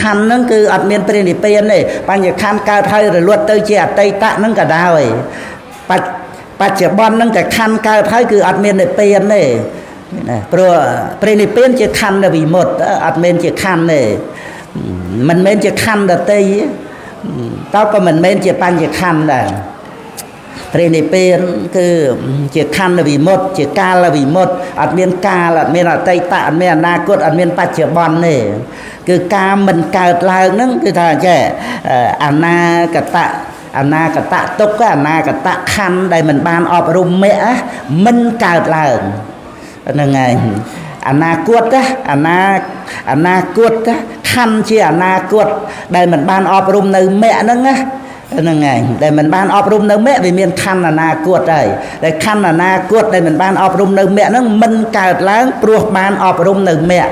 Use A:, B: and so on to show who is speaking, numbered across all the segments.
A: khăn nó cứ ở miền Tây này bên này bây giờ khăn cao thay rồi luật tới chia tây tạ nó cả đào ấy bắt chợ bon nó cả khăn cao thay cứ ở miền này bên này rồi bên chia khăn là vì một ở miền chia khăn này mình men chia khăn là tây tao có mình men chia pan chia khăn là bên cứ chia khăn là vì một chia ca là vì một ở miền ca là miền ở tây tạ miền na cốt ở miền bắt chợ bon này cứ ca mình cào lại nó cứ thà trẻ Anna cả tạ túc cái Anna cả tạ khăn đây mình ban ọp rung mẹ mình cào lại là ngày Anna cuột á Anna cuột á khăn chi Anna cuột đây mình ban ọp rung nơi mẹ nó á là ngày đây mình ban ọp rung nơi mẹ vì miền khăn Anna cuột đây khăn Anna cuột đây mình ban ọp rung nơi mẹ nó mình cào lại pruộc ban ọp rung nơi mẹ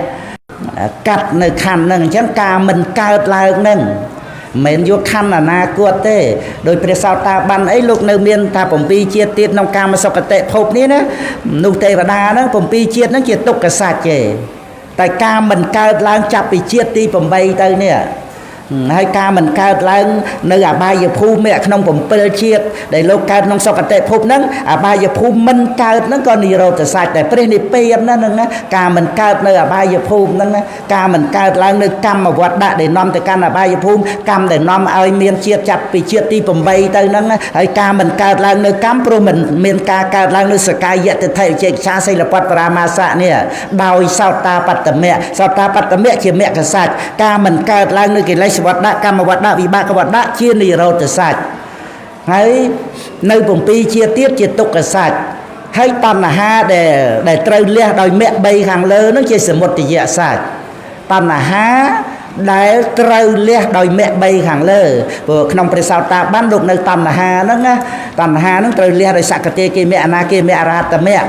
A: cắt nơi khăn nâng chẳng ca mình cao lại nâng mình vô khăn là na cuột thế đôi phía sau ta ban ấy lúc nơi miền ta bổng pi chia tiết nông cam mà sau cái tệ phộp ní đó nụ tệ và đa đó bổng pi chia nó chia tục cả sạch chè tại ca mình cao lại chập bị chia ti bổng bay tới nè hai ca mình cao lại nơi ba giờ phu mẹ không bổng pi chia để lúc cao nông sau cái tệ phộp nâng ba giờ phu mình cao nó còn đi rồi từ sạch để phía này pi nó nâng ca mình cao nơi ba giờ phu nâng ca mình cao lại nơi cam mà vọt đạ để nom từ can ba giờ phu cam để nom ai miền chia chặt bị chia ti bổng bay tới nâng hai ca mình cao lại nơi cam pro mình miền ca cao lại nơi sky dệt từ thầy chơi xa xây là quạt paramasa nè đào sao ta bắt mẹ chỉ mẹ cái sạch ca mình cao lại nơi cái lấy vọt đạ cam mà vọt đạ vì ba cái vọt đạ chia đi rồi từ sạch hay nơi bổng pi chia tiết chia tục cái sạch hay tầm là ha để trâu lia đòi mẹ bay hàng lơ nó chia sẻ một tỷ dạ sạch tầm là ha để trâu lia đòi mẹ bay hàng lơ vừa trong phía sau ta bán được nơi tầm là ha nó trâu lia rồi sạc cái kia mẹ na kia mẹ ra ta mẹ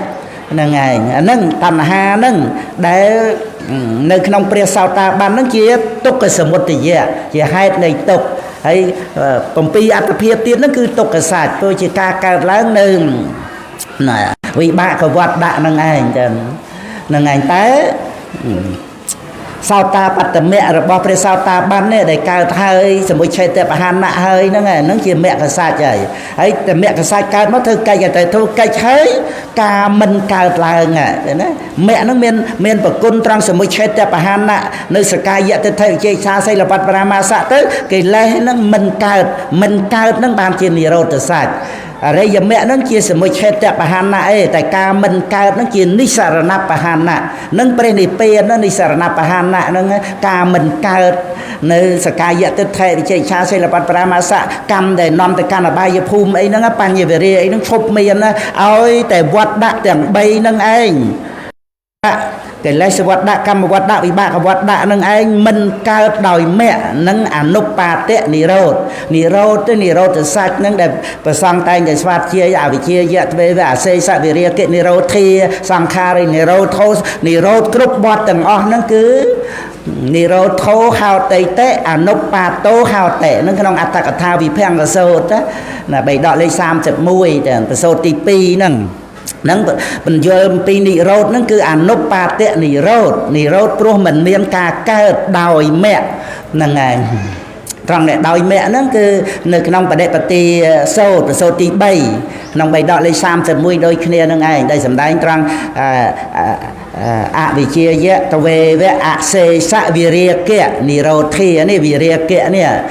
A: nâng ngày nâng tầm là ha nâng để nơi trong phía sau ta bán nó chia tục cái sẻ một tỷ dạ chỉ hai này tục hay công ty ăn phía tiên nó cứ tục cái sạch tôi chỉ ca lớn nương vì ba cái vật đạn nâng ảnh té sao ta bắt tầm mẹ rồi bỏ phía sau ta bắn này để cao hơi rồi mới chơi tập hàn nạ hơi nó ngày nó chỉ mẹ cái sạch vậy ấy mẹ cái sạch cao nó thôi cây cái thôi cây thấy ca mình cao là mẹ nó miền bậc côn trăng rồi mới chơi tập hàn nạ nơi sky vậy tôi thấy chơi xa xây là bắt brahma xạ tới cái lẽ nó mình cao nó bàn trên nhiều rồi từ sạch đây giờ mẹ nó chia sẻ một chế tập hàn nạ tại ca mình cao nó chia nisarana hàn nạ nâng prenipe nó nisarana hàn nạ nâng ca mình cao nơi sky vậy tôi thấy chơi xa xây là bắt brahmasa cầm để nom từ can là ba giờ phum ấy nó pan như vậy ấy nó chụp miền ơi tại vật đạn tiếng bay nâng anh cái lấy sự vật đạ cầm vật đạ vì ba cái vật đạ nâng anh mình cao đòi mẹ nâng anupa tệ nì rô từ sạch nâng đẹp và sang tay để xoát chia vì chia dẹt về xây sạ vì ria kiện nì rô thi sang khari nì rô thô nì rô cướp bọt từng ong nâng cứ nì rô thô hào tây tệ anupa tô hào tệ nâng cái nông ata cả thao vì phèn là sốt á là bày đọ lấy xăm chật mùi để sốt tí pi nâng nâng mình vô pi nị rốt nâng cứ anupa tệ nị rốt pro mình miên ca ca đòi mẹ nâng ngày trong này đòi mẹ nó cứ nơi cái nông bà đệ bà tì sô tì bay nông bày đọ lấy xăm chật mùi đôi kia nâng ngày đây dùm đánh trong vì chia dễ tao về với xê xạ vì ria kia nì rô thi này vì ria kia nè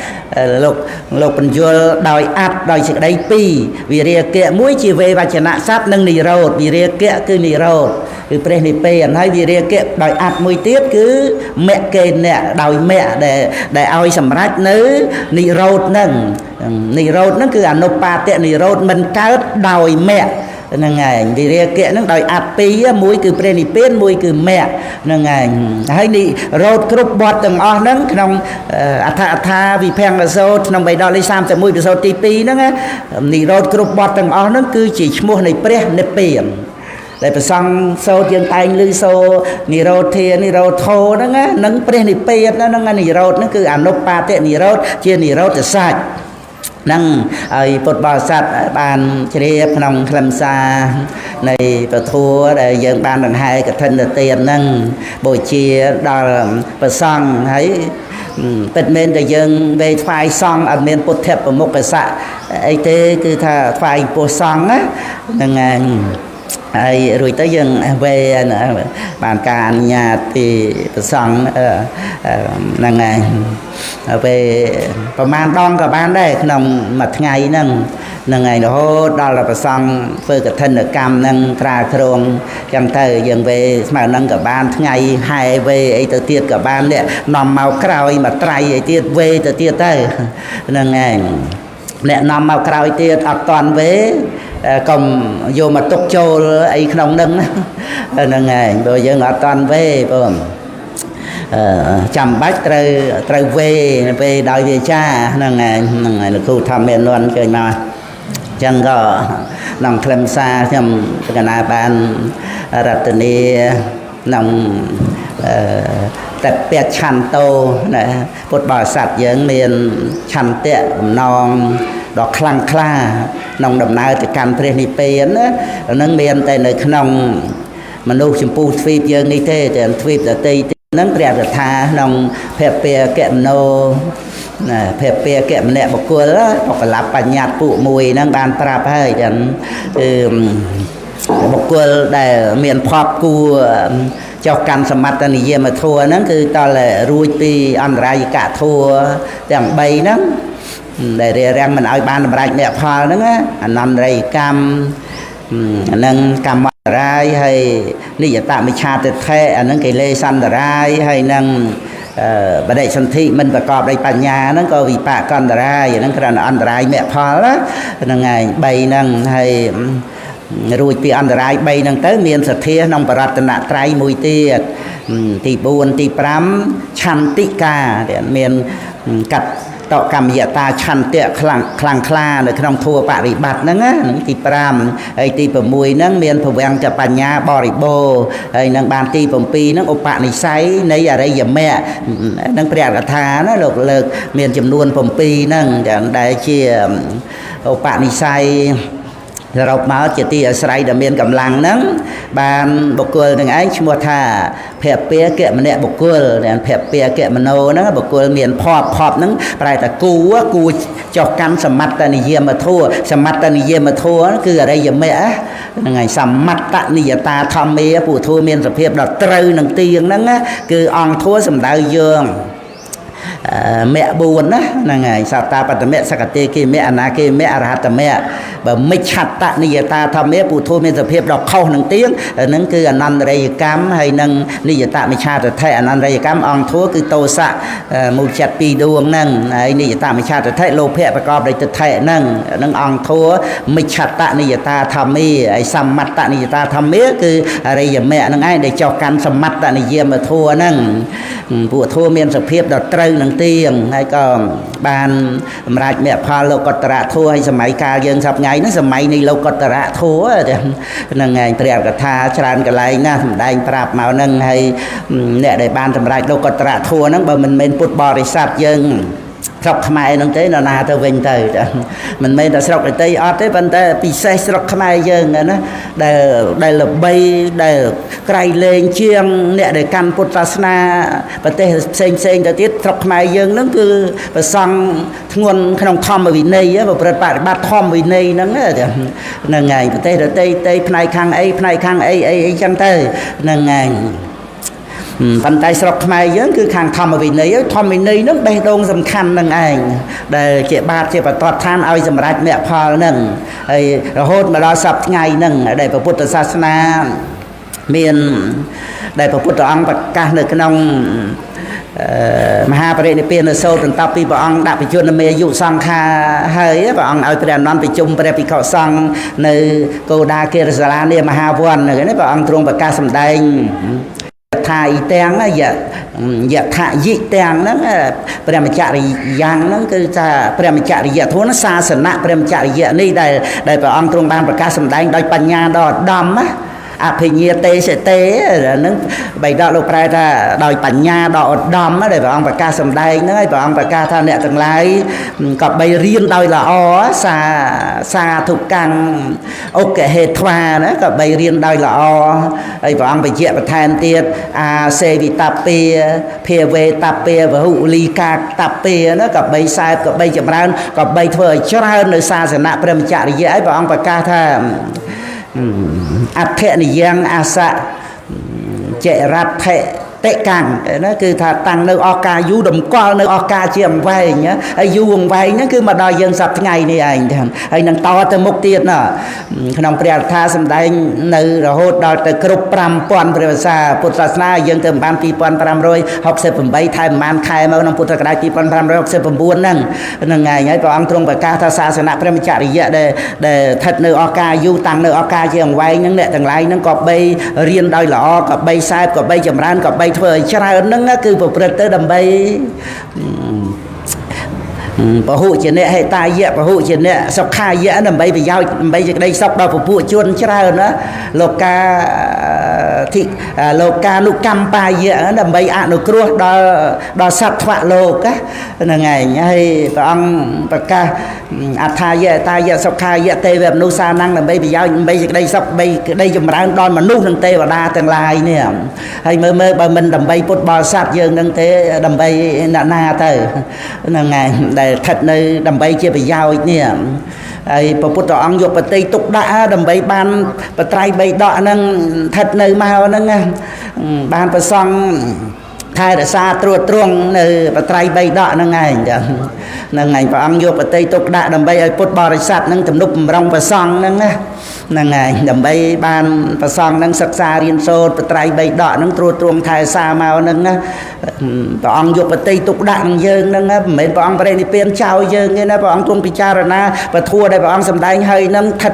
A: lục mình vô đòi đòi sự đây pi vì ria kia mũi chỉ về và chả nạ sát nâng nì rô vì ria kia cứ nì rô cứ pre nì pe hay vì ria kia đòi mũi tiết cứ mẹ kê nè đòi mẹ để ai sầm rách nữ nì rô nó cứ anupa tệ nì rô mình cao đòi mẹ nâng ngày vì ria kia nó đòi pi mũi cứ preni pen mũi cứ mẹ nâng ngày hay đi rốt cướp bọt từng o nâng trong tha vì phèn là sâu trong bài đo lấy sam từ mũi từ sâu tipi nó nghe đi rốt cướp bọt từng o nó cứ chỉ mua này preni pen để phải sang sâu chân tay lư sâu nì rốt thì nì rốt thô nó nghe nâng preni pen nó nâng nì rốt nó cứ anupa tệ nì rốt chia nì rốt từ sạch năng ai bột bò sạch bàn chế nông làm xa này và thua để dân ban lần hai cái thân tiền năng buổi chia đo và xong thấy ពិតមែនតែយើងវេថ្វាយសង្ឃអត់មានពុទ្ធប្រមុខស័ក្តិអីទេគឺថាថ្វាយពោះសង្ឃណាហ្នឹងហើយរួចទៅយើងវេបានការអនុញ្ញាតពីព្រះសង្ឃហ្នឹងហើយពេលប្រហែលដងក៏បានដែរក្នុងមួយថ្ងៃហ្នឹងហើយរហូតដល់ព្រះសង្ឃធ្វើកឋិនកម្មហ្នឹងក្រាលគ្រងចឹងទៅយើងវេស្មើហ្នឹងក៏បានថ្ងៃហែវេអីទៅទៀតក៏បានអ្នកនាំមកក្រោយមកត្រៃអីទៀតវេទៅទៀតទៅហ្នឹងហើយអ្នកនាំមកក្រោយទៀតអត់តាន់វេកុំយកមកទុកចូលអីក្នុងហ្នឹងហ្នឹងហើយព្រោះយើងអត់តាន់វេបងចាំបាច់ត្រូវវេពេលដោយវាចាហ្នឹងហើយលោកគ្រូថាមានលន់ឃើញមកចឹងក៏ក្នុងខ្លឹមសារខ្ញុំកណាបានរតនីក្នុងតែពេទ្យឆន្ទោណាពុទ្ធបរិស័ទយើងមានឆន្ទៈបំណងដ៏ខ្លាំងក្លាក្នុងដំណើរទៅកាន់ព្រះនិព្វានណាហ្នឹងមានតែនៅក្នុងមនុស្សចម្ពោះទ្វីបយើងនេះទេតែទ្វីបដទៃហ្នឹងព្រះកថាក្នុងភពពាកមនោភពពាកមនៈបុគ្គលបកលបញ្ញត្តិពួកមួយហ្នឹងបានប្រាប់ហើយចឹងគឺបុគ្គលដែលមានភពគួរចុះកម្មសមត្ថនិយមធัวហ្នឹងគឺតលរួចពីអន្តរាយកធัวទាំង3ហ្នឹងដែលរារាំងមិនឲ្យបានសម្រេចមគ្គផលហ្នឹងអនន្តរិយកម្មហ្នឹងកម្មរាយហើយនិយតមិច្ឆាទិដ្ឋិអាហ្នឹងកិលេសន្តរាយហើយនឹងបដិសន្ធិមិនប្រកបដោយបញ្ញាហ្នឹងក៏វិបាកអន្តរាយហ្នឹងគ្រាន់តែអន្តរាយមគ្គផលហ្នឹងហើយ3ហ្នឹងហើយរួចពីអន្តរាយ3ហ្នឹងទៅមានសទ្ធាក្នុងបរតនត្រ័យមួយទៀតទី4ទី5ឆន្តិកាមានកាត់តកម្មយតាឆន្ទៈខ្លាំងក្លានៅក្នុងធัวបរិបត្តិហ្នឹងហ្នឹងទី5ហើយទី6ហ្នឹងមានភវង្គបញ្ញាបរិបូរហើយនឹងបានទី7ហ្នឹងឧបនិស្ស័យនៃអរិយមគ្គហ្នឹងព្រះកថាណាលោកលើកមានចំនួន7ហ្នឹងដែលជាឧបនិស្ស័យសរុបមកជាទីអាស្រ័យដែលមានកម្លាំងហ្នឹងបានបុគ្គលនឹងឯងឈ្មោះថាភពពាកមនៈបុគ្គលភពពាកមនោហ្នឹងបុគ្គលមានភពហ្នឹងប្រែតែគួចុះកម្មសមត្តនិយមធัวសមត្តនិយមធัวគឺអរិយមគ្គហ្នឹងហើយសមត្តនិយតាធម្មាពុធัวមានសភាពដ៏ត្រូវនឹងទៀងហ្នឹងគឺអង្គធัวសំដៅយើងមគ្គ4ណាហ្នឹងហើយសត្តាបត្តមគ្គសកតេគិមគ្គអនាគិមគ្គអរហត្តមគ្គបើមិច្ឆតនិយតាធម្មាពុទ្ធមានសភាពដ៏ខុសនឹងទៀងហ្នឹងគឺអនន្តរិយកម្មហើយនឹងនិយតមិច្ឆាទិដ្ឋិអនន្តរិយកម្មអង្គធัวគឺតោសៈមូលចិត្ត2ដួងហ្នឹងហើយនិយតមិច្ឆាទិដ្ឋិលោភៈប្រកបដោយទិដ្ឋិហ្នឹងអង្គធัวមិច្ឆតនិយតាធម្មាហើយសមត្តនិយតាធម្មាគឺអរិយមគ្គហ្នឹងឯងដែលចុះកាន់សមត្តនិយមធัวហ្នឹងពួកធัวមានសភាពដ៏ត្រូវនឹងទៀងហើយក៏បានសម្រេចមគ្គផលលោកុត្តរធัวហើយសម័យកាលយើងសប្ថ្ងៃនេះសម័យនៃលោកុត្តរធัวហ្នឹងឯងព្រះកថាច្រើនកន្លែងណាសម្ដែងប្រាប់មកហ្នឹងហើយអ្នកដែលបានសម្រេចលោកុត្តរធัวហ្នឹងបើមិនមែនពុទ្ធបរិស័ទយើងស្រុកខ្មែរហ្នឹងទេនរណាទៅវិញទៅមិនមែនតែស្រុកដទៃអត់ទេប៉ុន្តែពិសេសស្រុកខ្មែរយើងណាដែលល្បីដែលក្រៃលែងជាងអ្នកដែលកាន់ពុទ្ធសាសនាប្រទេសផ្សេងទៅទៀតស្រុកខ្មែរយើងហ្នឹងគឺប្រសង់ធ្ងន់ក្នុងធម្មវិន័យប្រព្រឹត្តបប្រតិបត្តិធម្មវិន័យហ្នឹងហ្នឹងហើយប្រទេសដទៃផ្នែកខាងអីផ្នែកខាងអីចឹងទៅហ្នឹងហើយប៉ុន្តែស្រុកខ្មែរយើងគឺខាងធម្មវិន័យធម្មវិន័យហ្នឹងបេះដូងសំខាន់នឹងឯងដែលជាបាតជាបតតឋានឲ្យសម្រេចមគ្គផលហ្នឹងហើយរហូតមកដល់សប្តាហ៍ថ្ងៃហ្នឹងដែលពុទ្ធសាសនាមានដែលព្រះពុទ្ធអង្គប្រកាសនៅក្នុងមហាបរិនិព្វានសូត្របន្ទាប់ពីព្រះអង្គដាក់បជនមេយុសង្ខាហើយព្រះអង្គឲ្យព្រះអនន្តប្រជុំព្រះភិក្ខុសង្ឃនៅកោដាគារសាលានាមហាវ័នហ្នឹងព្រះអង្គទ្រង់ប្រកាសសម្ដែងថាអ៊ីទាំងយថាយិទាំងហ្នឹងព្រះមច្ចរិយ៉ាងហ្នឹងគឺថាព្រះមច្ចរិយធម៌សាសនៈព្រះមច្ចរិយនេះដែលព្រះអង្គទ្រង់បានប្រកាសសម្ដែងដោយបញ្ញាដ៏ឧត្តមណា អភិញ្ញាទេសេទេហ្នឹងបីដកលោកប្រែថាដោយបញ្ញាដ៏ឧត្តមដែលព្រះអង្គប្រកាសសម្ដែងហ្នឹងហើយព្រះអង្គប្រកាសថាអ្នកទាំងឡាយក៏បីរៀនដោយល្អសាធុកម្មឧកហេត្វាណាក៏បីរៀនដោយល្អហើយព្រះអង្គបញ្ជាក់បន្ថែមទៀតអាសេវិតពាភាវេតពាវហុលីកាតពាណាក៏បីសែបក៏បីចម្រើនក៏បីធ្វើឲ្យច្រើននៅសាសនាព្រហ្មចរិយាហើយព្រះអង្គប្រកាសថាអធនិយ៉ាងអាសៈចេរតថេតិកាំងណាគឺថាតាំងនៅអកាយូតម្កល់នៅអកាជាអង្វែងហើយយូអង្វែងហ្នឹងគឺមកដល់យើងសប្តាហ៍ថ្ងៃនេះឯងចឹងហើយនឹងតទៅមុខទៀតណាក្នុងព្រះអត្ថាសម្ដែងនៅរហូតដល់ទៅគ្រប់ 5000 ព្រះវស្សាពុទ្ធសាសនាយើងទៅបាន 2568 ថែមប្រហែលខែមកក្នុងពុទ្ធសករាជ 2569ហ្នឹងឯងហើយព្រះអង្គទ្រង់ប្រកាសថាសាសនាព្រហ្មចរិយៈដែលស្ថិតនៅអកាយូតាំងនៅអកាជាអង្វែងហ្នឹងអ្នកទាំងឡាយហ្នឹងក៏បីរៀនដោយល្អក៏បីសែបក៏បីចម្រើនក៏បីធ្វើឲ្យច្រើនហ្នឹងគឺប្រព្រឹត្តទៅដើម្បីពហុជាអ្នកហេតាយៈពហុជាអ្នកសុខាយៈដើម្បីប្រយោជន៍ដើម្បីសេចក្តីសុខដល់ពពួកជនច្រើនណាលោកានុកម្មបាយៈដើម្បីអនុគ្រោះដល់សត្វលោកហ្នឹងឯងហើយព្រះអង្គប្រកាសអថាយៈតាយៈសុខាយៈទេវមនុស្សសាnăngដើម្បីប្រយោជន៍ដើម្បីសេចក្តីសុខបីក្តីចម្រើនដល់មនុស្សនិងទេវតាទាំងឡាយនេះហើយមើលបើមិនដើម្បីពុទ្ធបរិស័ទយើងនឹងទេដើម្បីអ្នកណាទៅហ្នឹងឯងដែលស្ថិតនៅដើម្បីជាប្រយោជន៍នេះហើយព្រះពុទ្ធអង្គយកបតីទុកដាក់ដើម្បីបានបត្រៃបីដកហ្នឹងស្ថិតនៅមកហ្នឹងបានប្រសង់ថែរក្សាត្រួតត្រងនៅបត្រៃបីដកហ្នឹងឯងចាហ្នឹងឯងព្រះអង្គយកបតីទុកដាក់ដើម្បីឲ្យពុទ្ធបរិស័ទហ្នឹងទំនុកបំរុងប្រសង់ហ្នឹងណាហ្នឹងឯងដើម្បីបានប្រសង់ហ្នឹងសិក្សារៀនសូត្របត្រៃបីដកហ្នឹងត្រួតត្រងថែរក្សាមកហ្នឹងណាព្រះអង្គយកបតីទុកដាក់នឹងយើងហ្នឹងណាមិនមែនព្រះអង្គបរិនិព្វានចោលយើងទេណាព្រះអង្គទ្រង់ពិចារណាពធัวដែលព្រះអង្គសម្ដែងហើយហ្នឹងស្ថិត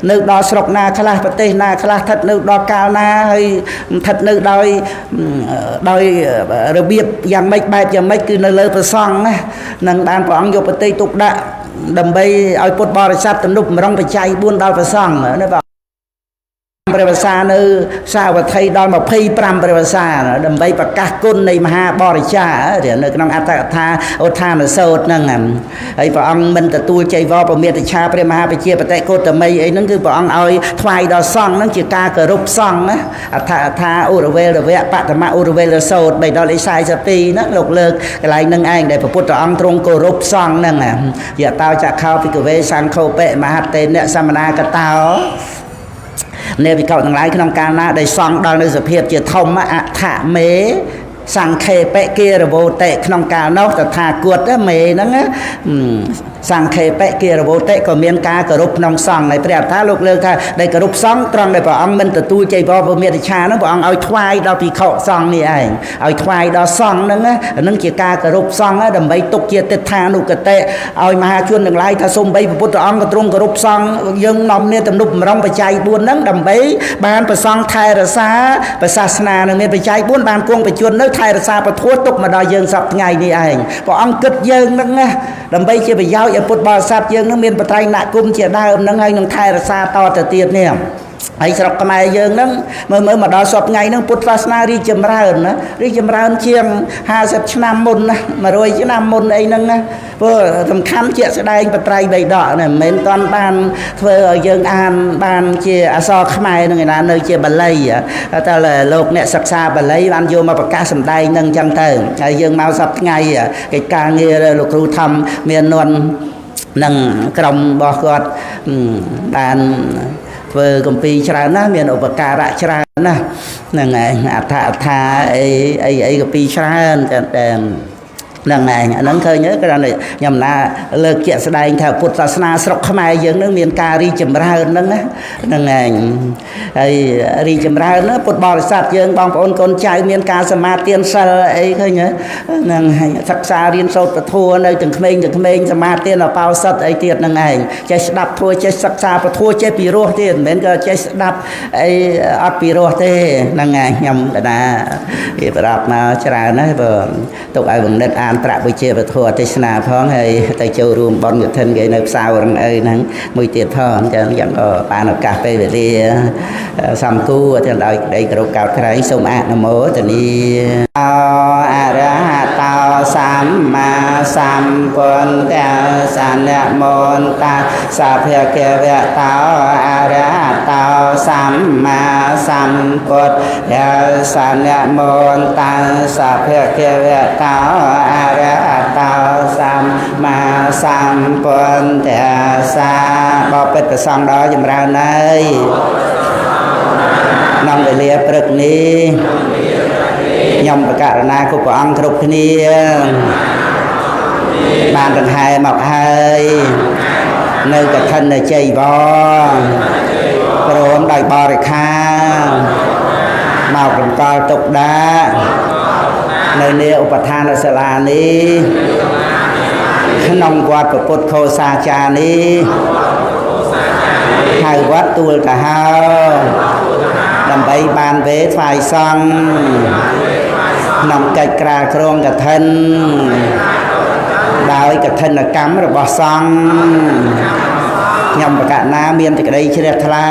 A: នៅដល់ស្រុកណាខ្លះប្រទេសណាខ្លះស្ថិតនៅដល់កាលណាហើយស្ថិតនៅដោយរបៀបយ៉ាងម៉េចបែបយ៉ាងម៉េចគឺនៅលើព្រះសង្ឃណានឹងបានព្រះអង្គយកបតីទុកដាក់ដើម្បីឲ្យពុទ្ធបរិស័ទទំនុកបំរុងបច្ច័យ4ដល់ព្រះសង្ឃណាបាទព្រះវស្សានៅសាវត្ថីដល់25ព្រះវស្សាដើម្បីប្រកាសគុណនៃមហាបរិច្ចានៅក្នុងអត្តកថាឧទ្ធានសោតហ្នឹងហើយព្រះអង្គមិនទទួលចៃវរពមេតឆាព្រះមហាបជាបតិកោតមីអីហ្នឹងគឺព្រះអង្គឲ្យថ្វាយដល់សង្ឃហ្នឹងជាការគោរពសង្ឃណាអដ្ឋកថាឧរវេលវៈបតមឧរវេលសោត3ដល់42ណាលោកលើកកន្លែងហ្នឹងឯងដែលព្រះពុទ្ធអង្គទ្រង់គោរពសង្ឃហ្នឹងយតោចក្ខោភិក្ខវេសង្ឃោបិមហតេនសមណាកតោអ្នកវិកោទាំងឡាយក្នុងកាលណាដែលសង់ដល់នៅសភាពជាធម្មអថមេសង្ខេបកិរវោតេក្នុងកាលនោះតថាគតមេហ្នឹងសង្ខេបកិរវោតេក៏មានការគោរពក្នុងសង្ឃហើយព្រះអត្ថាលោកលើកថាដែលគោរពសង្ឃត្រង់ដែលព្រះអង្គមិនទទួលចៃវរពមេតឆាហ្នឹងព្រះអង្គឲ្យថ្វាយដល់ភិក្ខុសង្ឃនេះឯងឲ្យថ្វាយដល់សង្ឃហ្នឹងជាការគោរពសង្ឃដើម្បីទុកជាទិដ្ឋានុគតិឲ្យមហាជនទាំងឡាយថាសូម្បីព្រះពុទ្ធអង្គក៏ទ្រង់គោរពសង្ឃយើងនាំគ្នាទំនុកបំរុងបច្ច័យ4ហ្នឹងដើម្បីបានប្រសង់ថែរក្សាព្រះសាសនានឹងមានបច្ច័យ4បានគង់បញ្ជូននៅថែរក្សាពធទុកមកដល់យើងសប្តាហ៍ថ្ងៃនេះឯងព្រះអង្គគិតយើងហ្នឹងណាដើម្បីជាប្រយោជន៍ឲ្យពុទ្ធបរិស័ទយើងនឹងមានបត្រៃណគុំជាដើមហ្នឹងហើយនឹងថែរក្សាតទៅទៀតនេះហើយស្រុកខ្មែរយើងហ្នឹងមើលមកដល់សពថ្ងៃហ្នឹងពុទ្ធសាសនារីកចម្រើនណារីកចម្រើនជាង50ឆ្នាំមុនណា100ឆ្នាំមុនអីហ្នឹងណាព្រោះសំខាន់ជាក់ស្ដែងបត្រៃបីដកណាមិនមែនតាន់បានធ្វើឲ្យយើងអានបានជាអក្សរខ្មែរហ្នឹងឯណានៅជាបាលីតែលោកអ្នកសិក្សាបាលីបានយកមកប្រកាសសម្ដែងហ្នឹងអញ្ចឹងទៅហើយយើងមកសពថ្ងៃកិច្ចការងារលោកគ្រូធម្មមាននន់នឹងក្រុមរបស់គាត់បានធ្វើគម្ពីរច្រើនណាស់មានឧបការៈច្រើនណាស់ហ្នឹងឯងអថាអីគម្ពីរច្រើនតែហ្នឹងឯងអាហ្នឹងឃើញគ្រាន់តែខ្ញុំណាលើកជាក់ស្ដែងថាពុទ្ធសាសនាស្រុកខ្មែរយើងនឹងមានការរីកចម្រើនហ្នឹងណាហ្នឹងឯងហើយរីកចម្រើនណាពុទ្ធបរិស័ទយើងបងប្អូនកូនចៅមានការសមាទានសិលអីឃើញហ្នឹងសិក្សារៀនសូត្រពធនៅទាំងក្មេងសមាទានអបោសិតអីទៀតហ្នឹងឯងចេះស្ដាប់ធัวចេះសិក្សាពធចេះពីរោះទៀតមិនមែនក៏ចេះស្ដាប់អីអត់ពីរោះទេហ្នឹងឯងខ្ញុំកណាវាប្រាប់មកច្រើនណាស់បើទុកឲ្យបង្និតអា បានប្រាក់វិជាពធទេសនាផងហើយទៅចូលរួមបន់កឋិនគេនៅផ្សាររងអីហ្នឹងមួយទៀតផងអញ្ចឹងយ៉ាងក៏បានឱកាសពេលវេលាសំគូទៅដោយក្តីគោរពកោតក្រែងសូមអនុមោទនាអរហតោសម្មាសម្ពុទ្ធសនមន្តសាភគវតោអរហតោសម្មាសម្ពុទ្ធសនមន្តសាភគវតោអរហតោសម្មាសម្ពុទ្ធសាបបិទ្ធប្រសង្ឃដល់ចម្រើនហើយក្នុងវេលាព្រឹកនេះខ្ញុំបកករណាគ្រប់ព្រះអង្គគ្រប់គ្នាបានដង្ហែមកហើយនៅកឋិនជ័យវរព្រមដោយបរិខាមករំកល់ទុកដាក់នៅនាឧបឋានសាលានេះក្នុងវត្តពុទ្ធខោសាចារនេះហៅវត្តទួលកាហោដើម្បីបានវេថ្វាយសង្ឃក្នុងកិច្ចក្រាលគ្រងកឋិនដោយកឋិនកម្មរបស់សង្ឃខ្ញុំបកណាមានសេចក្តីជ្រះថ្លា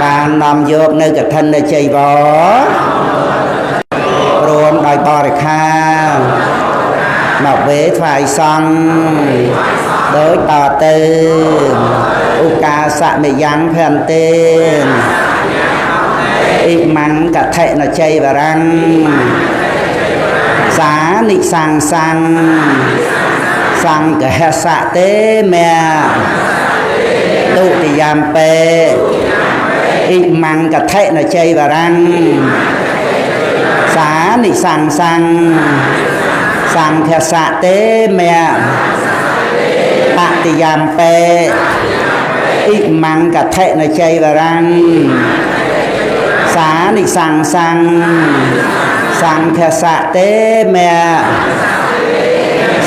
A: បាននាំយកនៅកឋិនជ័យវររួមដោយបរិខាមកវេថ្វាយសង្ឃដោយតទៅឧកាសមេយ៉ាងភន្ទេអ៊ីមង្កថេនជ័យវរੰសានិសង្សੰសង្ឃហសៈទេមេទុតិយំពេអ៊ីមង្កថេនជ័យវរੰសានិសង្សੰសង្ឃសៈទេមេតតិយំពេអ៊ីមង្កថេនជ័យវរੰសានិសង្សੰសង្ឃសៈទេមេ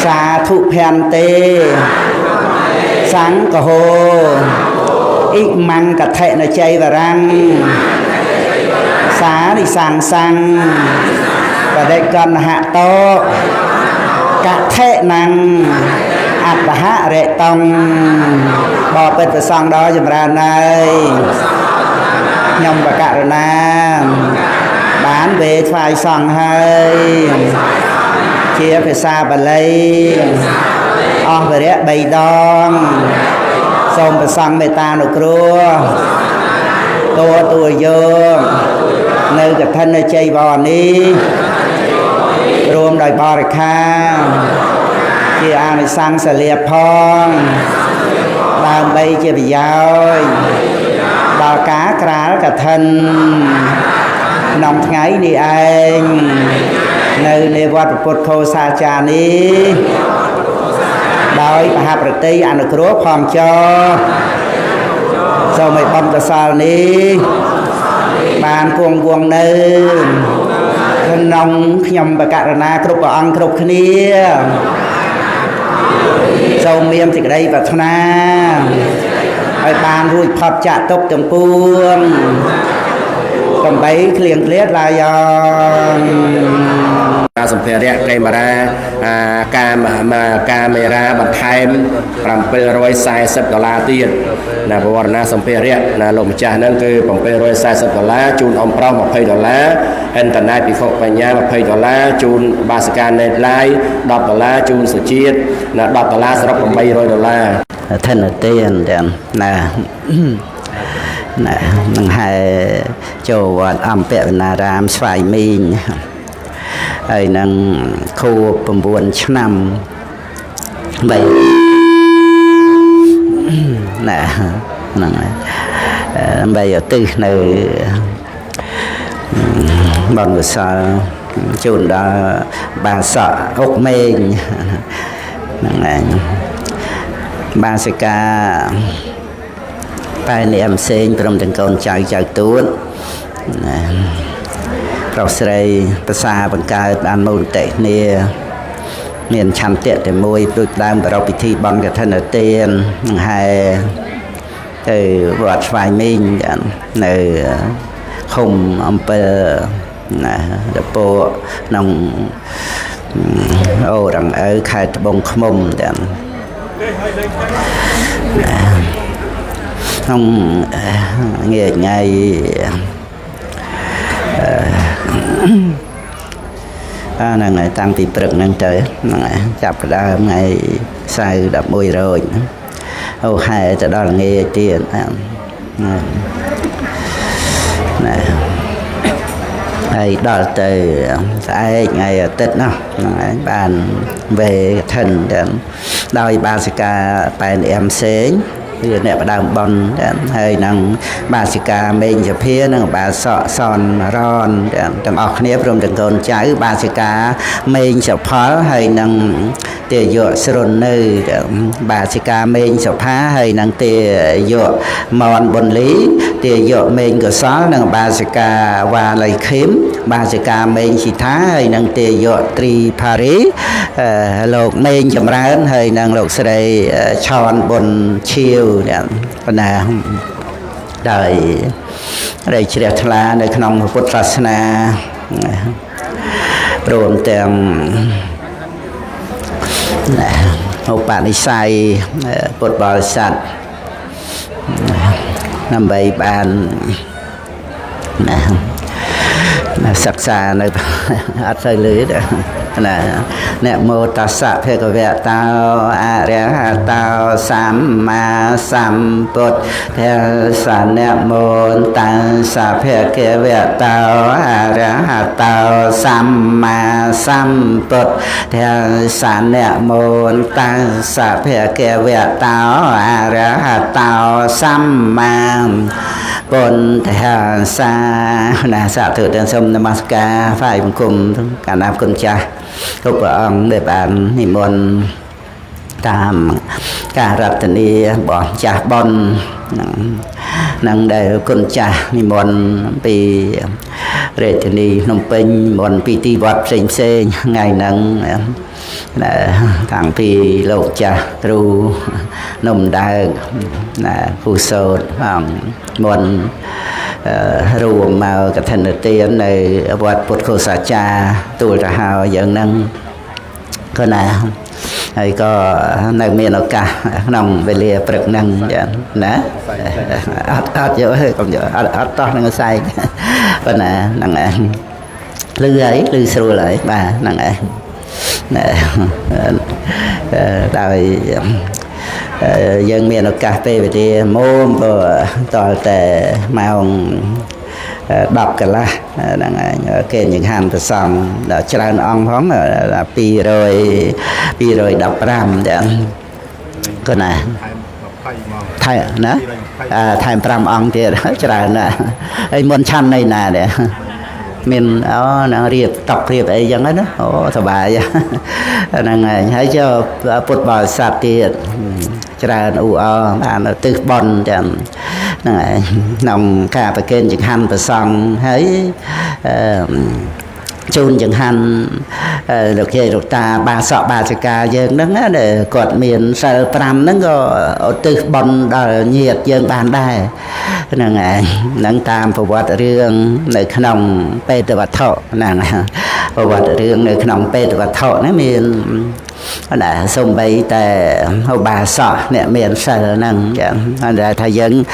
A: សាធុភន្ទេសង្ឃហោអ៊ីមង្កថេនជ័យវរੰសានិសង្សੰបដិកណ្ហតោកថេណੰអត្តហរិតੰបបិទ្ធប្រសង្ឃដល់ចម្រើនហើយខ្ញុំបកករណាបានវេថ្វាយសង្ឃហើយជាភាសាបាលីអស់វរៈ3ដងសូមប្រសង្ឃមេត្តាអនុគ្រោះទទួលយកនៅកឋិនជ័យវរនេះរួមដោយបរិខាជាអានិសង្សលាភផងដើម្បីជាប្រយោជន៍ដល់ការក្រាលកឋិនក្នុងថ្ងៃនេះឯងនៅនៃវត្តពុទ្ធខោសាចារនេះដោយមហាប្រតិអនុគ្រោះផងចោសូមឲ្យបំកសលនេះបានគង់វង្សនៅក្នុងខ្ញុំបកករណាគ្រប់ព្រះអង្គគ្រប់គ្នាសូមមានសេចក្តីប្រាថ្នាឲ្យបានរួចផុតចាកទុក្ខទាំងពួងដើម្បីឃ្លៀងឃ្លាតឡាយសម្ភារៈកេមរាកាមេរ៉ាបន្ថែម$740ទៀតណាបវរណាសម្ភារៈណាលោកម្ចាស់ហ្នឹងគឺ$740ជូនអ៊ំប្រុស$20អ៊ីនធឺណិតពិខុបញ្ញា$20ជូនបាសិកាណេតឡាយ$10ជូនសុជាតិណា$10សរុប$800ថនទានទាំងណានឹងហែចូលវត្តអំពវនារាមស្វាយមីងហើយនឹងខួប9ឆ្នាំ3ណាហ្នឹងដើម្បីឧទ្ទិសនៅបុណ្យកុសលជូនដល់បាសកអុកមេងហ្នឹងឯងបាសិកាតែនេះផ្សេងព្រមទាំងកូនចៅទួតប្រុសស្រីប្រសាបង្កើតបានមូលតិគ្នាមានឆន្ទៈតែមួយដូចដើមប្រពៃពិធីបន់កឋិនទាននឹងហែទៅវត្តស្វាយមីងនៅឃុំអំពើ đập bộ nông ô đằng ở khai bông khmum đằng không nghe ngày là ngày tăng thì bực năng trời chập ra ngày sai đập môi rồi ô hai từ đó là nghe tiền này hay đó từ ai ngày Tết nó bàn về thần đòi ba sĩ ca bàn em xế thì nè bà đàm bòn hay năng bà sĩ ca mình cho phía năng bà sọ son ron tầm ọc nếp rồng từng con trái bà sĩ ca mình cho phá hay năng tiền dựa sron nơi bà sĩ ca mình cho phá hay năng tiền dựa mòn bồn lý tiền dựa mình của xóa năng bà sĩ ca và lấy khiếm bà sĩ ca mình chỉ thá hay năng tiền dựa tri Paris lột mình chậm ra hay năng lột sẽ đây tròn bồn chiều còn là đời đây chỉ đẹp là nơi trong Phật giáo na rồi tiền một bạn đi sai Phật bảo sạch năm bảy bạn sắc xa nơi ắt rơi lưới đó là nè mô ta sạ phê có vẻ tao a rẽ hà tao sam ma sam bột theo sản nè mô ta sạ phê kia vẻ tao a rẽ hà tao sam ma sam bột theo sản nè mô ta sạ phê kia vẻ tao a rẽ hà tao sam ma bồn theo xa là xạ thử trên sông Namaskar phải cùng cả nam con cha chúc ông để bạn niệm môn tam cả rập tình đi bỏ cha bon năng để con cha niệm môn vì để tình đi nông pin môn pi ti vật sinh se ngày năng là thằng pi lộ cha tru nông đại là phù sốt môn rùa màu cái thành tiền này vật bột khô xả trà tuổi ra hào dân năng có nào hay có nơi miền ở cả nòng về lìa bực năng nè ớt dữ còn dữ ớt to năng say còn nè năng lư ấy lư sưu lại bà năng ấy đời dân miền ở cà phê về thì môn của toàn tệ màu đọc cả là kể những hàng từ sòng đã tràn ong phóng là pi rồi đọc ram để con này thay nữa thay ram ong thì tràn nè ai muốn chăn này nè để mình đó nó riệp tọc riệp ấy giống đó ô thà bà vậy năng thấy cho bột bò sạt tiền ra u bạn từ bon chẳng nòng cả phải kênh những hành và xong thấy chun chẳng hành được về được ta ba sọ ba chỉ ca dân đó để cột miền sờ pram nó có từ bon đòi nhiệt dân bàn đài nâng tam phổ vật riêng nơi nòng pe từ vật thọ nàng phổ vật riêng nơi nòng pe từ vật thọ nó miền là sông bay tại hậu bà sọ nè miền sờ năng là thay dân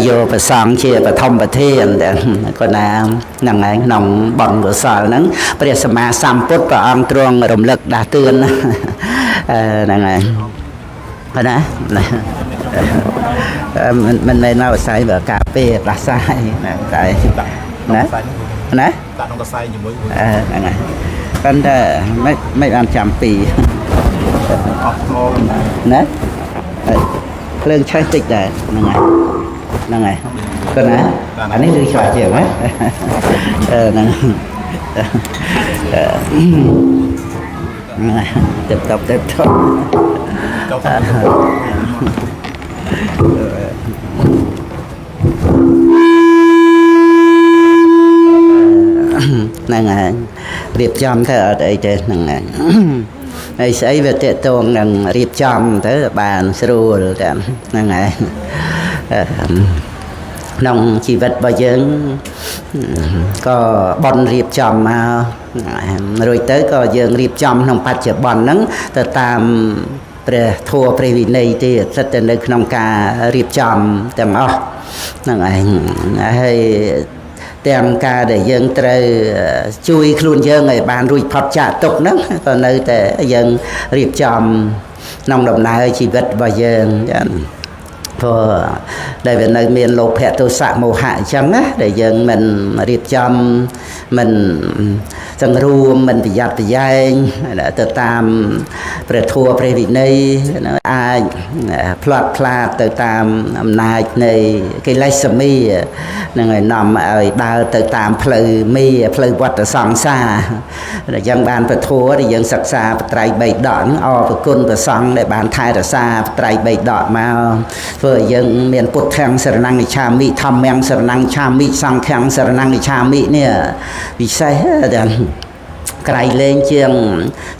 A: vô và xong chia và thông và thiên còn là năng nòng bòn của sọ nắng bây giờ mà xăm phút và ăn truông động lực đã tương năng này đó mình đây nào sai vợ cà phê là sai tại nè nè này con mấy ăn chăm pì nè lương chơi tịch này này con này anh ấy đi xoài chiều này tiếp tục này điệp chăm thế ở đây trên này này sẽ về tệ tuồng đằng điệp chăm tới là bàn sưu này nông chỉ vật bao giờ ก็បនរៀបចំមករួចទៅក៏យើងរៀបចំក្នុងបច្ចុប្បន្នហ្នឹងទៅតាមព្រះធម៌ព្រះវិន័យទៀតសិតតែនៅក្នុងការរៀបចំទាំងអស់ហ្នឹងឯងហើយទាំងការដែលយើងត្រូវជួយខ្លួនយើងឲ្យបានរួចផុតចាកទុក្ខហ្នឹងក៏នៅតែយើងរៀបចំក្នុងដំណើរជីវិតរបស់យើងចា៎ព្រោះដែលវានៅមានលោភៈទោសៈមោហៈអញ្ចឹងណាដែលយើងមិនរៀបចំមិនសង្រួមមិនប្រយ័ត្នប្រយែងទៅតាមព្រះធម៌ព្រះវិន័យអាចផ្លាត់ផ្លាតទៅតាមអំណាចនៃកិលេសមីនឹងឲ្យនាំឲ្យដើរទៅតាមផ្លូវមីផ្លូវវត្តសង្សារដែលយើងបានពធដែលយើងសិក្សាបត្រៃ3ដកអរប្រគុណព្រះសង្ឃដែលបានថែរក្សាបត្រៃ3ដកមកធ្វើឲ្យយើងមានពុទ្ធំសរណង្ឃឆាមិធម្មំសរណង្ឃឆាមិសង្ឃំសរណង្ឃឆាមិនេះពិសេសដែលក្រៃលែងជាង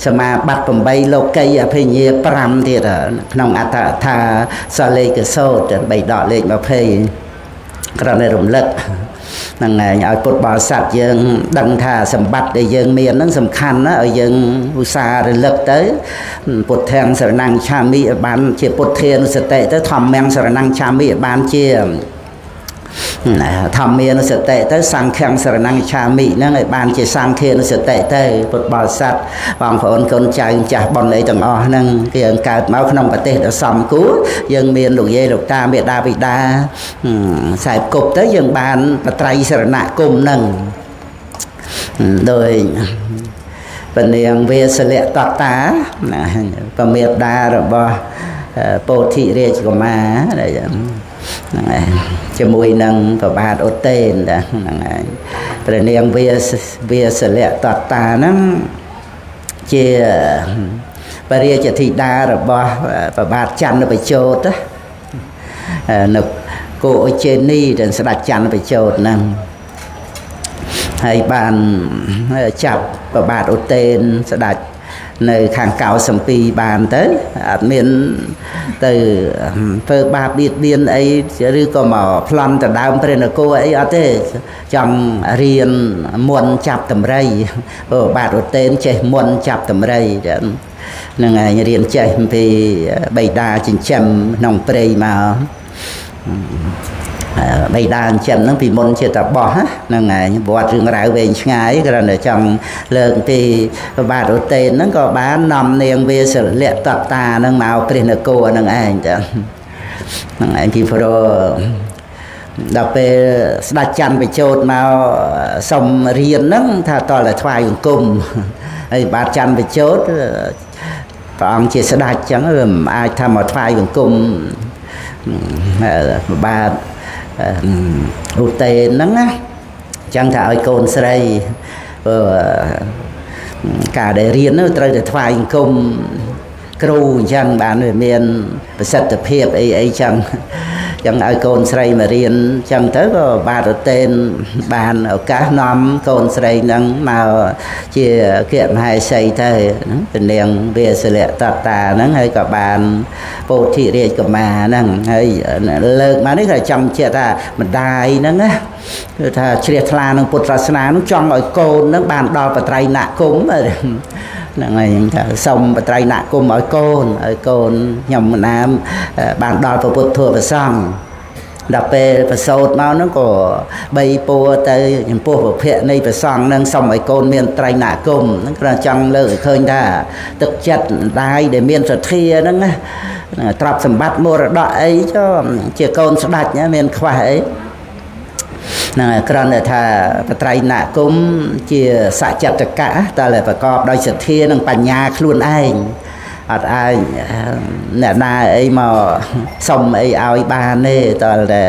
A: សមាបត្តិ8លោកីអភិញ្ញា5ទៀតក្នុងអត្តថាសលេកសោត3ដកលេខ20ក្រណែរំលឹកហ្នឹងឯងឲ្យពុទ្ធបរិស័ទយើងដឹងថាសម្បត្តិដែលយើងមានហ្នឹងសំខាន់ណាឲ្យយើងឧស្សាហ៍រលឹកទៅពុទ្ធំសរណង្ឃឆាមិឲ្យបានជាពុទ្ធានុសតិទៅធម្មំសរណង្ឃឆាមិឲ្យបានជាធម្មានុសតិទៅសង្ឃំសរណង្ឃឆាមិហ្នឹងឲ្យបានជាសង្ឃានុសតិទៅពុទ្ធបរិស័ទបងប្អូនកូនចៅចាស់បុណ្យអីទាំងអស់ហ្នឹងគេកើតមកក្នុងប្រទេសដ៏សមគួរយើងមានលោកយាយលោកតាមេដាបិតាខ្សែគប់ទៅយើងបានបត្រៃសរណគមហ្នឹងដោយពនាងវេសលៈតតាពមេដារបស់ពោធិរាជកុមារហ្នឹងឯងជាមួយនឹងប្របាទឧត្តេនហ្នឹងឯងព្រះនាងវាសលៈតតាហ្នឹងជាបរិយាធិតារបស់ប្របាទច័ន្ទបជោតនៅគោអុជេនីដែលស្ដេចច័ន្ទបជោតហ្នឹងហើយបានចាប់ប្របាទឧត្តេនស្ដេចនៅខាងកៅសំពីបានទៅអត់មានទៅធ្វើបាបបៀតបៀនអីឬក៏មកប្លន់ទៅដើមព្រះនគរអីអត់ទេចង់រៀនមុនចាប់តម្រៃព្រោះបាទឧត្តេនចេះមុនចាប់តម្រៃហ្នឹងហើយរៀនចេះអំពីបិតាចិញ្ចឹមក្នុងព្រៃមកបិតាចិញ្ចឹមហ្នឹងពីមុនជាតបោះហ្នឹងហើយវត្តរឿងរ៉ាវវែងឆ្ងាយគ្រាន់តែចង់លើកពីបាទឧត្តេនហ្នឹងក៏បាននាំនាងវាសលៈតតាហ្នឹងមកព្រះនគរហ្នឹងឯងទៅហ្នឹងឯងពីព្រោះដល់ពេលស្ដេចច័ន្ទបជោតមកសុំរៀនហ្នឹងថាតតែថ្វាយបង្គំហើយបាទច័ន្ទបជោតព្រះអង្គជាស្ដេចចឹងមិនអាចថាមកថ្វាយបង្គំបាទឧត្តេនហ្នឹងណាចឹងថាឲ្យកូនស្រីការដែលរៀននោះត្រូវតែថ្វាយបង្គំគ្រូអញ្ចឹងបានវាមានប្រសិទ្ធភាពអីចឹងចឹងឲ្យកូនស្រីមករៀនចឹងទៅក៏បាទឧត្តេនបានឱកាសនាំកូនស្រីហ្នឹងមកជាគមហេសីទៅពនាងវាសលៈតតាហ្នឹងហើយក៏បានពោធិរាជកុមារហ្នឹងហើយលើកមកនេះក៏ចង់ជាថាម្ដាយហ្នឹងណាគឺថាជ្រះថ្លានឹងពុទ្ធសាសនាហ្នឹងចង់ឲ្យកូនហ្នឹងបានដល់បត្រៃណគមហ្នឹងហើយថាសុំបត្រៃណគមឲ្យកូនខ្ញុំណាមបានដល់ពុទ្ធធម៌ប្រសង្ឃដល់ពេលប្រសូតមកហ្នឹងក៏បីពួរទៅចំពោះប្រភពនៃប្រសង្ឃហ្នឹងសុំឲ្យកូនមានត្រៃណគមហ្នឹងគ្រាន់ចង់លើកឲ្យឃើញថាទឹកចិត្តដាយដែលមានសទ្ធាហ្នឹងណាទ្រព្យសម្បត្តិមរតកអីចុះជាកូនស្ដេចមានខ្វះអីហ្នឹងគ្រាន់តែថាបត្រៃណគមជាសច្ចតកៈតែប្រកបដោយសទ្ធានិងបញ្ញាខ្លួនឯងអត់អាចអ្នកណាអីមកសុំអីឲ្យបានទេតើតែ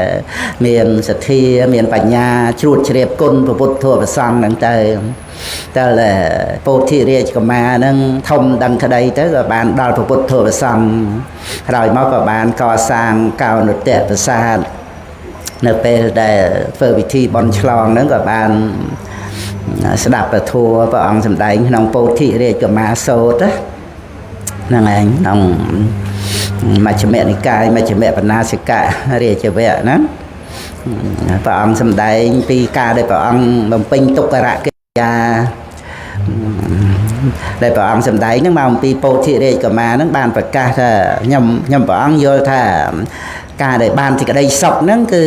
A: មានសទ្ធាមានបញ្ញាជ្រួតជ្រាបគុណពុទ្ធធម៌ប្រសង្ឃហ្នឹងទៅតើពោធិរាជកុមារហ្នឹងធំដឹងក្តីទៅក៏បានដល់ពុទ្ធធម៌ប្រសង្ឃក្រោយមកក៏បានកសាងកោនុត្តប្រាសាទនៅពេលដែលធ្វើពិធីបន់ឆ្លងហ្នឹងក៏បានស្ដាប់ពធព្រះអង្គសម្ដែងក្នុងពោធិរាជកុមារសូត្រហ្នឹងឯងក្នុងមជ្ឈិមនិកាយមជ្ឈិមបណាសិកៈរាជវៈណា ព្រះអង្គសម្ដែងពីការដែលព្រះអង្គបំពេញទុក្ករកិរិយាដែលព្រះអង្គសម្ដែងហ្នឹងមកអំពីពោធិរាជកុមារហ្នឹងបានប្រកាសថាខ្ញុំព្រះអង្គយល់ថាការដែលបានសេចក្តីសុខហ្នឹងគឺ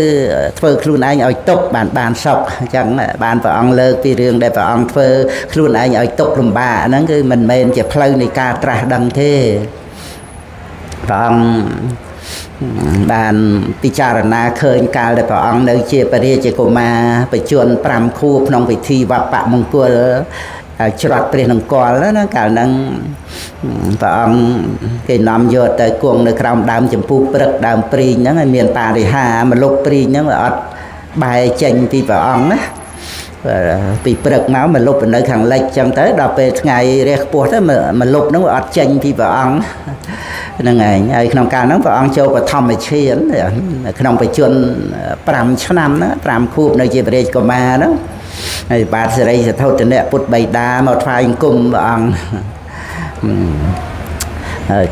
A: ធ្វើខ្លួនឯងឲ្យទុក្ខបានសុខអញ្ចឹងបានព្រះអង្គលើកពីរឿងដែលព្រះអង្គធ្វើខ្លួនឯងឲ្យទុក្ខលំបាកហ្នឹងគឺមិនមែនជាផ្លូវនៃការត្រាស់ដឹងទេព្រះអង្គបានពិចារណាឃើញកាលដែលព្រះអង្គនៅជាបរិយាកុមារបញ្ជន5ខួបក្នុងពិធីវបមង្គលច្រត់ព្រះនង្គ័លណាកាលហ្នឹងព្រះអង្គគេនាំយកទៅគង់នៅក្រោមដើមចម្ពោះព្រឹកដើមព្រីងហ្នឹងឲ្យមានបរិហារម្លប់ព្រីងហ្នឹងវាអត់បែរចេញពីព្រះអង្គណាពីព្រឹកមកម្លប់នៅខាងលិចចឹងទៅដល់ពេលថ្ងៃរះខ្ពស់ទៅម្លប់ហ្នឹងវាអត់ចេញពីព្រះអង្គហ្នឹងឯងហើយក្នុងកាលហ្នឹងព្រះអង្គចូលបឋមឈានក្នុងបច្ចុប្បន្ន5ឆ្នាំណា5ខួបនៅជាព្រះរាជកុមារហ្នឹងហើយបាទសិរីសធុតនៈពុទ្ធបិតាមកថ្វាយអង្គមព្រះអង្គ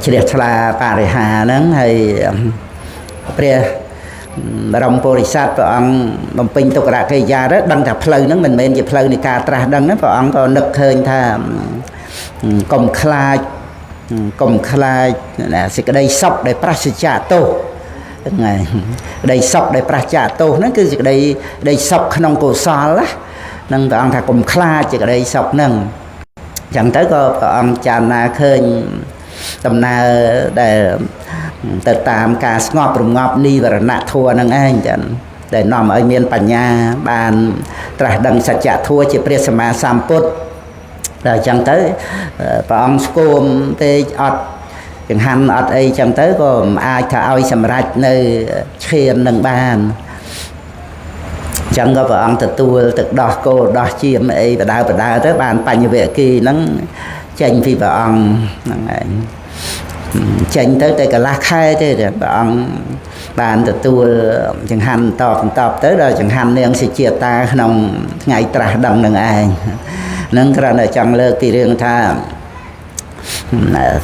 A: ជ្រះថ្លាបរិហារហ្នឹងហើយព្រះបរមពុរិស័ទព្រះអង្គបំពេញទុក្ករកិរិយាទៅដឹងថាផ្លូវហ្នឹងមិនមែនជាផ្លូវនៃការត្រាស់ដឹងណាព្រះអង្គក៏នឹកឃើញថាកុំខ្លាចសេចក្តីសុខដែលប្រសិជ្ជៈទោសហ្នឹងហើយក្តីសុខដែលប្រសិជ្ជៈទោសហ្នឹងគឺសេចក្តីសុខក្នុងកុសលណានឹងព្រះអង្គថាកុំខ្លាចសេចក្តីសុខហ្នឹងអញ្ចឹងទៅក៏ព្រះអង្គចារណាឃើញដំណើរដែលទៅតាមការស្ងប់រងាប់និវរណៈធัวហ្នឹងឯងចឹងដែលនាំឲ្យមានបញ្ញាបានត្រាស់ដឹងសច្ចធัวជាព្រះសម្មាសម្ពុទ្ធតែអញ្ចឹងទៅព្រះអង្គស្គមពេកអត់ចង្ហាន់អត់អីចឹងទៅក៏មិនអាចថាឲ្យសម្រេចនៅឈាននឹងបានចឹងក៏ព្រះអង្គទទួលទឹកដោះគោដោះជៀមអីបដើទៅបានបញ្ញវគិហ្នឹងចេញពីព្រះអង្គហ្នឹងឯងចេញទៅតែកន្លះខែទេព្រះអង្គបានទទួលចង្ហាន់បន្តទៅដល់ចង្ហាន់នាងសុជាតាក្នុងថ្ងៃត្រាស់ដឹងនឹងឯងនឹងគ្រាន់តែចង់លើកពីរឿងថា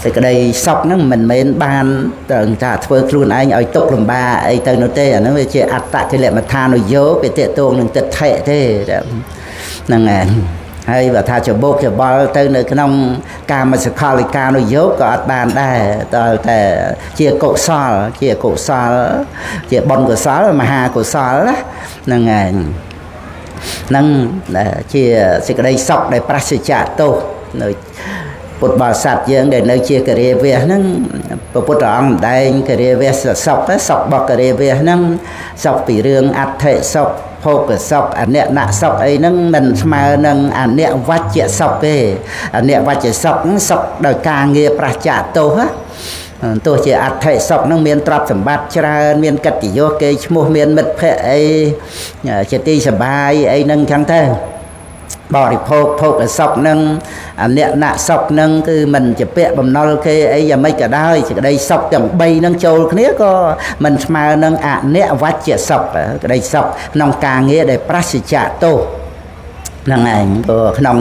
A: សេចក្តីសុខហ្នឹងមិនមែនបានត្រូវថាធ្វើខ្លួនឯងឲ្យទុក្ខលំបាកអីទៅនោះទេអាហ្នឹងវាជាអត្តកិលមដ្ឋានុយោវាតេតងនឹងទិដ្ឋិទេហ្នឹងឯងហើយបើថាច្បោកច្បល់ទៅនៅក្នុងកាមសកលិកានុយោក៏អត់បានដែរតើតែជាកុសលជាបុណ្យកុសលមហាកុសលហ្នឹងឯងនឹងជាសេចក្តីសុខដែលប្រសិជ្ជៈទោសនៅពុទ្ធបរិស័ទយើងដែលនៅជាគិរិយាវៈហ្នឹងព្រះពុទ្ធអង្គម្ដែងគិរិយាវៈសុខរបស់គិរិយាវៈហ្នឹងសុខពីរឿងអដ្ឋិសុខភោគសុខអនិច្ចសុខអីហ្នឹងមិនស្មើនឹងអនិច្ចវច្ចៈសុខទេអនិច្ចវច្ចៈសុខហ្នឹងសុខដោយការងារប្រសិជ្ជៈទោសទោះជាអដ្ឋិសុខនឹងមានទ្រព្យសម្បត្តិច្រើនមានកិត្តិយសគេឈ្មោះមានមិត្តភ័ក្តិអីជាទីសប្បាយអីហ្នឹងចឹងទៅបរិភោគភោគសុខនឹងអនិច្ចសុខនឹងគឺមិនជាពាក្យបំណុលគេអីយ៉ាងម៉េចក៏ដោយសេចក្តីសុខទាំង3នឹងចូលគ្នាក៏មិនស្មើនឹងអនិច្ចវច្ចៈសុខក្តីសុខក្នុងការងារដែលប្រសិជ្ជៈទោសហ្នឹងឯងព្រោះក្នុង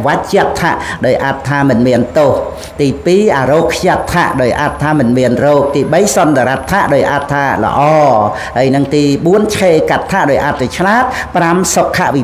A: វច្ចថៈដោយអត្ថាមិនមានទោសទី2អរោខ្យថៈដោយអត្ថាមិនមានរោគទី3សន្តរថៈដោយអត្ថាល្អហើយនឹងទី4ឆេកថៈដោយអត្ថាឆ្លាត5សុខវិ